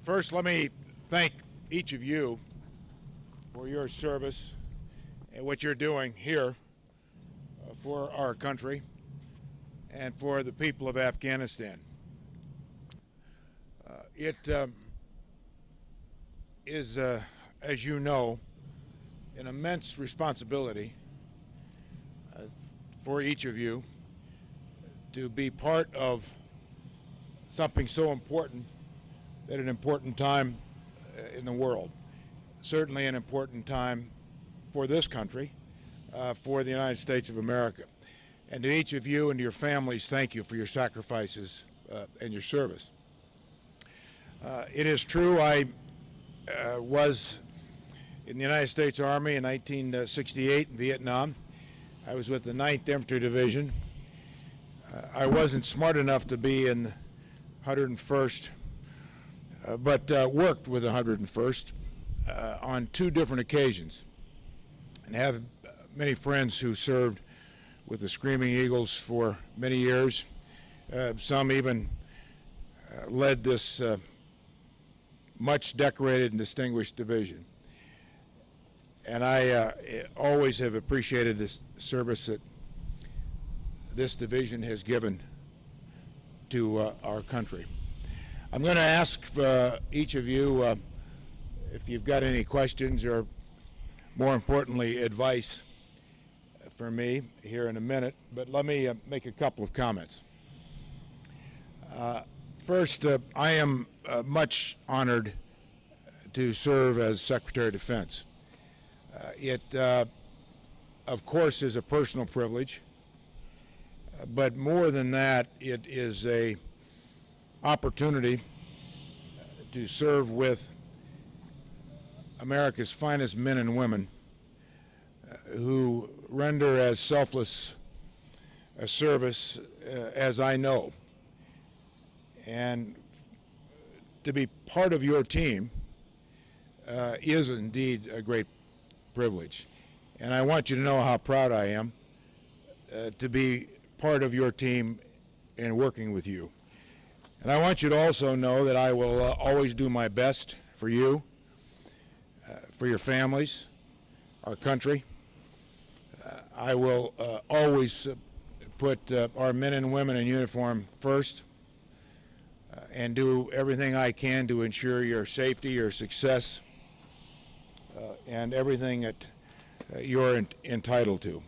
First, let me thank each of you for your service and what you're doing here for our country and for the people of Afghanistan. It is, as you know, an immense responsibility for each of you to be part of something so important at an important time in the world. Certainly an important time for this country, for the United States of America. And to each of you and to your families, thank you for your sacrifices and your service. It is true I was in the United States Army in 1968 in Vietnam. I was with the 9th Infantry Division. I wasn't smart enough to be in 101st, but worked with the 101st on 2 different occasions, and have many friends who served with the Screaming Eagles for many years. Some even led this much decorated and distinguished division. And I always have appreciated this service that this division has given to our country. I'm going to ask each of you if you've got any questions or, more importantly, advice for me here in a minute, but let me make a couple of comments. First, I am much honored to serve as Secretary of Defense. It, of course, is a personal privilege, but more than that, it is an opportunity to serve with America's finest men and women who render as selfless a service as I know. And to be part of your team is indeed a great privilege. And I want you to know how proud I am to be part of your team and working with you. And I want you to also know that I will always do my best for you, for your families, our country. I will always put our men and women in uniform first and do everything I can to ensure your safety, your success, and everything that you're entitled to.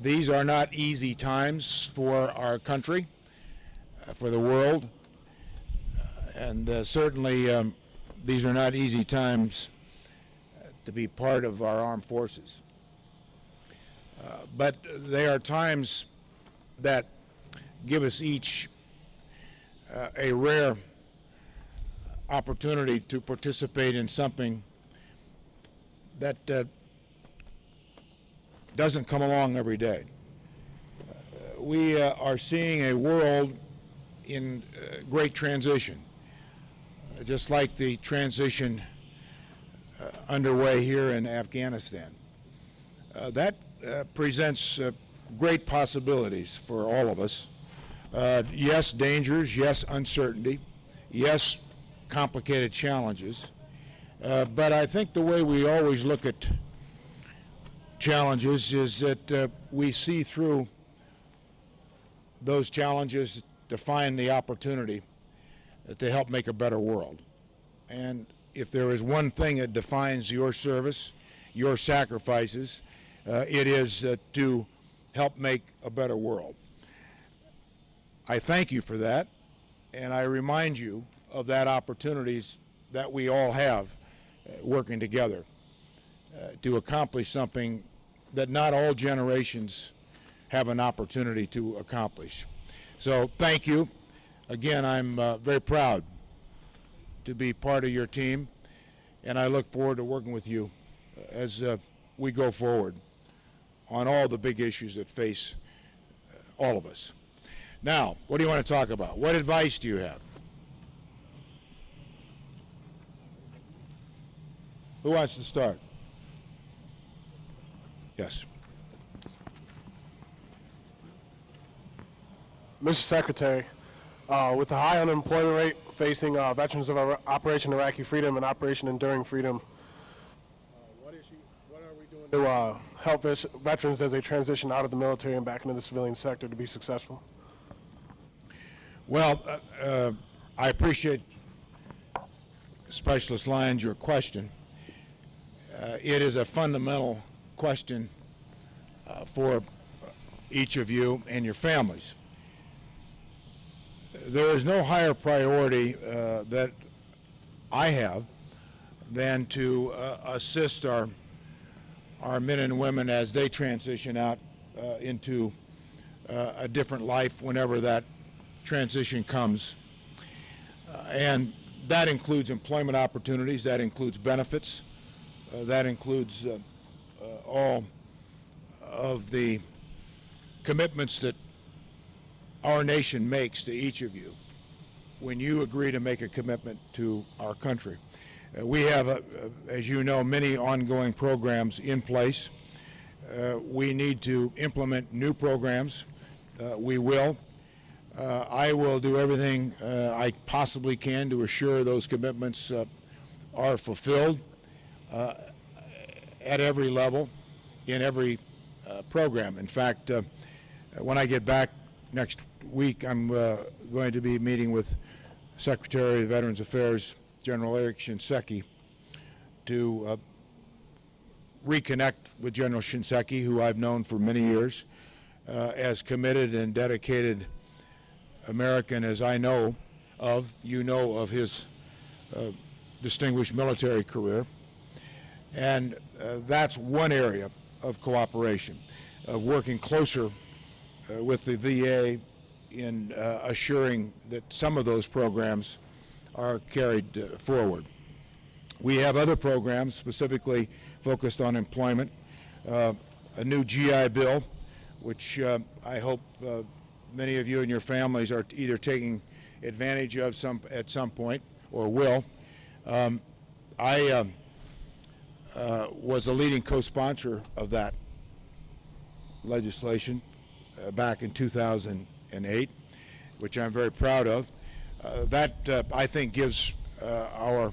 These are not easy times for our country, for the world, and certainly these are not easy times to be part of our armed forces. But they are times that give us each a rare opportunity to participate in something that doesn't come along every day. We are seeing a world in great transition, just like the transition underway here in Afghanistan. That presents great possibilities for all of us. Yes, dangers, yes, uncertainty, yes, complicated challenges, but I think the way we always look at challenges is that we see through those challenges to find the opportunity to help make a better world. And if there is one thing that defines your service, your sacrifices, it is to help make a better world. I thank you for that, and I remind you of that opportunities that we all have working together to accomplish something that not all generations have an opportunity to accomplish. So thank you. Again, I'm very proud to be part of your team, and I look forward to working with you as we go forward on all the big issues that face all of us. Now, what do you want to talk about? What advice do you have? Who wants to start? Yes. Mr. Secretary, with the high unemployment rate facing veterans of Operation Iraqi Freedom and Operation Enduring Freedom. What are we doing to help veterans as they transition out of the military and back into the civilian sector to be successful? Well, I appreciate, Specialist Lyons, your question. It is a fundamental question for each of you and your families. There is no higher priority that I have than to assist our men and women as they transition out into a different life whenever that transition comes. And that includes employment opportunities, that includes benefits, that includes all of the commitments that our nation makes to each of you when you agree to make a commitment to our country. We have, as you know, many ongoing programs in place. We need to implement new programs. We will. I will do everything I possibly can to assure those commitments are fulfilled at every level, in every program. In fact, when I get back next week, I'm going to be meeting with Secretary of Veterans Affairs, General Eric Shinseki, to reconnect with General Shinseki, who I've known for many years, as committed and dedicated American as I know of. You know of his distinguished military career. And that's one area of cooperation, of working closer with the VA in assuring that some of those programs are carried forward. We have other programs specifically focused on employment, a new GI Bill, which I hope many of you and your families are either taking advantage of at some point or will. I was a leading co-sponsor of that legislation back in 2008, which I'm very proud of. That, I think, gives our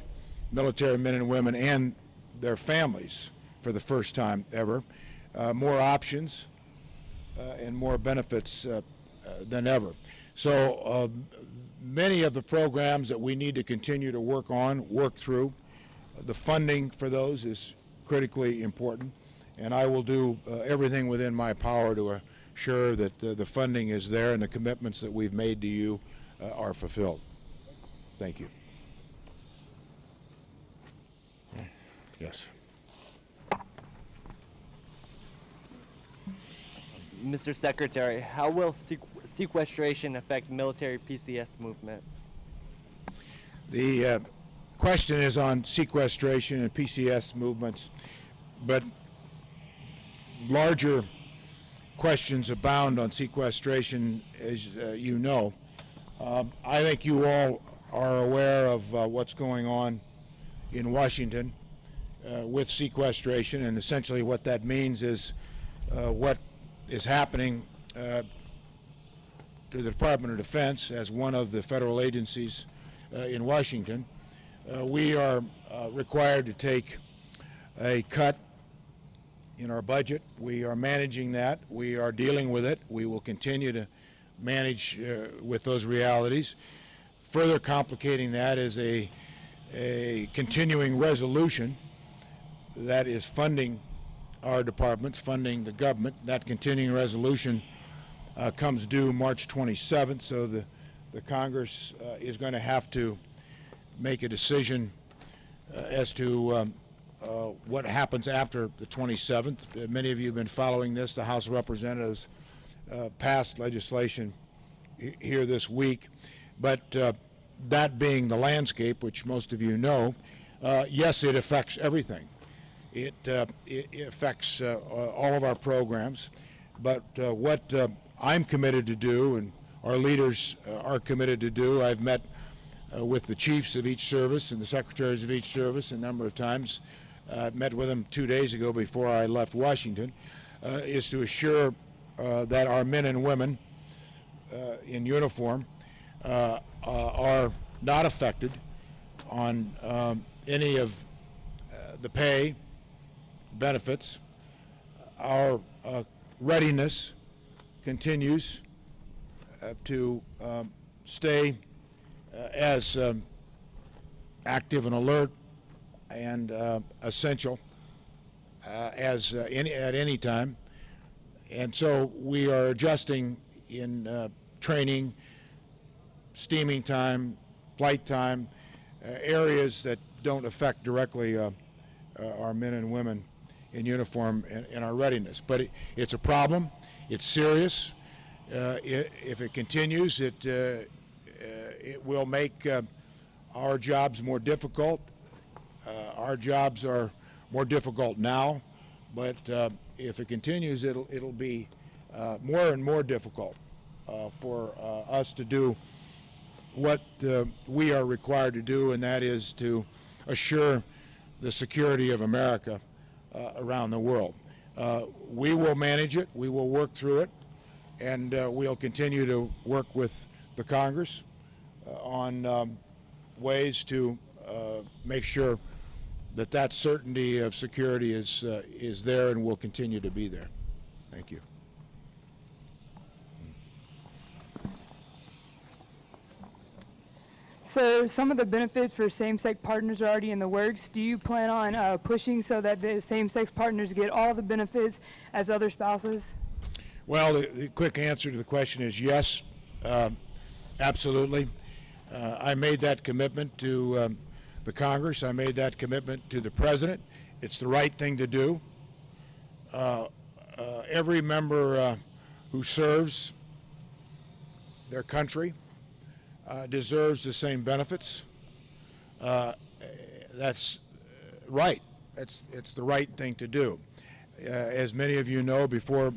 military men and women and their families, for the first time ever, more options and more benefits than ever. So many of the programs that we need to continue to work through, the funding for those is critically important, and I will do everything within my power to assure that the funding is there and the commitments that we've made to you are fulfilled. Thank you. Yes. Mr. Secretary, how will sequestration affect military PCS movements? The question is on sequestration and PCS movements, but larger questions abound on sequestration, as you know. I think you all are aware of what's going on in Washington with sequestration, and essentially what that means is what is happening to the Department of Defense as one of the federal agencies in Washington. We are required to take a cut in our budget. We are managing that. We are dealing with it. We will continue to manage with those realities. Further complicating that is a continuing resolution that is funding our departments, funding the government. That continuing resolution comes due March 27th, so the Congress is going to have to make a decision as to what happens after the 27th. Many of you have been following this. The House of Representatives passed legislation here this week, but that being the landscape, which most of you know, yes, it affects everything. It affects all of our programs, but what I'm committed to do and our leaders are committed to do, I've met with the chiefs of each service and the secretaries of each service a number of times. Met with them 2 days ago before I left Washington, is to assure that our men and women in uniform are not affected on any of the pay, benefits. Our readiness continues to stay as active and alert and essential as at any time. And so we are adjusting in training, steaming time, flight time, areas that don't affect directly our men and women in uniform and our readiness. But it's a problem. It's serious. If it continues, it will make our jobs more difficult. Our jobs are more difficult now, but if it continues, it'll be more and more difficult for us to do what we are required to do, and that is to assure the security of America around the world. We will manage it, we will work through it, and we'll continue to work with the Congress on ways to make sure that that certainty of security is there and will continue to be there. Thank you. So some of the benefits for same-sex partners are already in the works. Do you plan on pushing so that the same-sex partners get all the benefits as other spouses? Well, the quick answer to the question is yes, absolutely. I made that commitment to the Congress. I made that commitment to the President. It's the right thing to do. Every member who serves their country deserves the same benefits. That's right. It's the right thing to do. As many of you know, before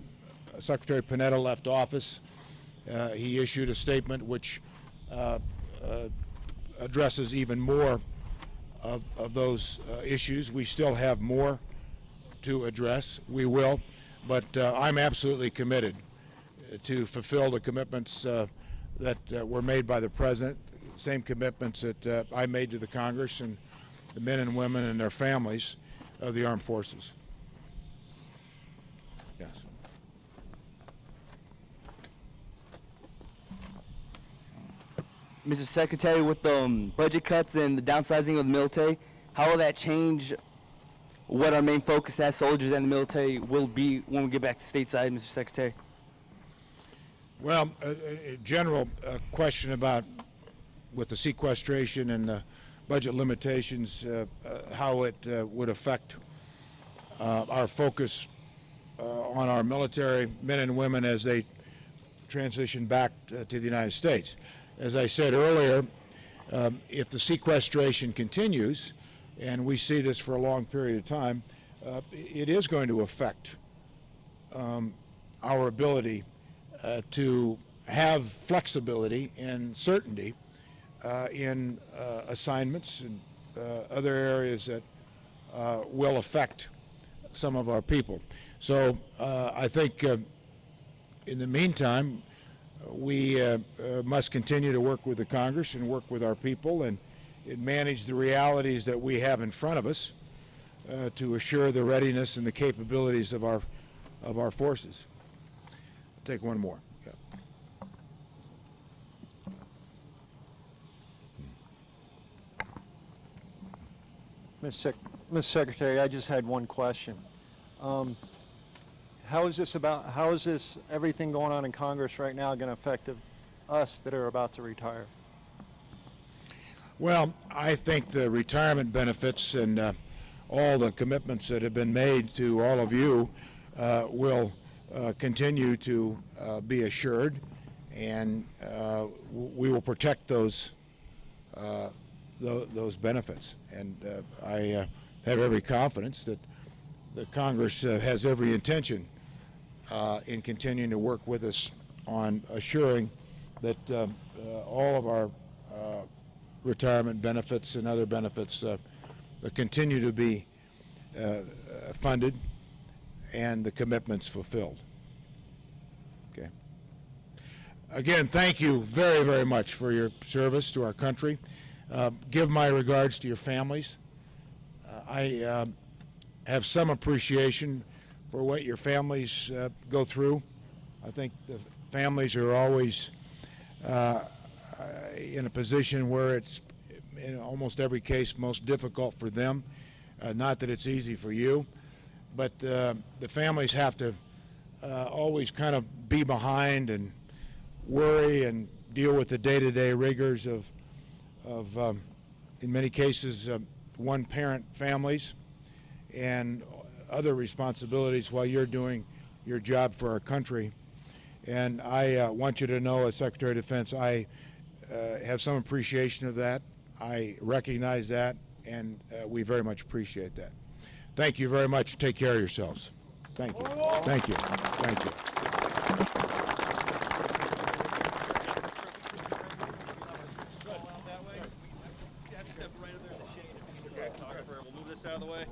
Secretary Panetta left office, he issued a statement which addresses even more of those issues. We still have more to address. We will, but I'm absolutely committed to fulfill the commitments that were made by the President, same commitments that I made to the Congress and the men and women and their families of the armed forces. Yes. Mr. Secretary, with the budget cuts and the downsizing of the military, how will that change what our main focus as soldiers and the military will be when we get back to stateside, Mr. Secretary? Well, a general question about with the sequestration and the budget limitations, how it would affect our focus on our military men and women as they transition back to the United States. As I said earlier, if the sequestration continues, and we see this for a long period of time, it is going to affect our ability to have flexibility and certainty in assignments and other areas that will affect some of our people. So I think in the meantime, we must continue to work with the Congress and work with our people and manage the realities that we have in front of us to assure the readiness and the capabilities of our forces. Take one more. Yeah. Mr. Secretary, I just had one question. How is this everything going on in Congress right now going to affect us that are about to retire? Well, I think the retirement benefits and all the commitments that have been made to all of you will continue to be assured, and we will protect those benefits. And I have every confidence that the Congress has every intention in continuing to work with us on assuring that all of our retirement benefits and other benefits continue to be funded and the commitments fulfilled. Okay. Again, thank you very, very much for your service to our country. Give my regards to your families. I have some appreciation for what your families go through. I think the families are always in a position where it's, in almost every case, most difficult for them. Not that it's easy for you, but the families have to always kind of be behind and worry and deal with the day-to-day rigors of in many cases, one-parent families and other responsibilities while you're doing your job for our country. And I want you to know, as Secretary of Defense, I have some appreciation of that. I recognize that, and we very much appreciate that. Thank you very much. Take care of yourselves. Thank you. Thank you. Thank you. We'll move this out of the way.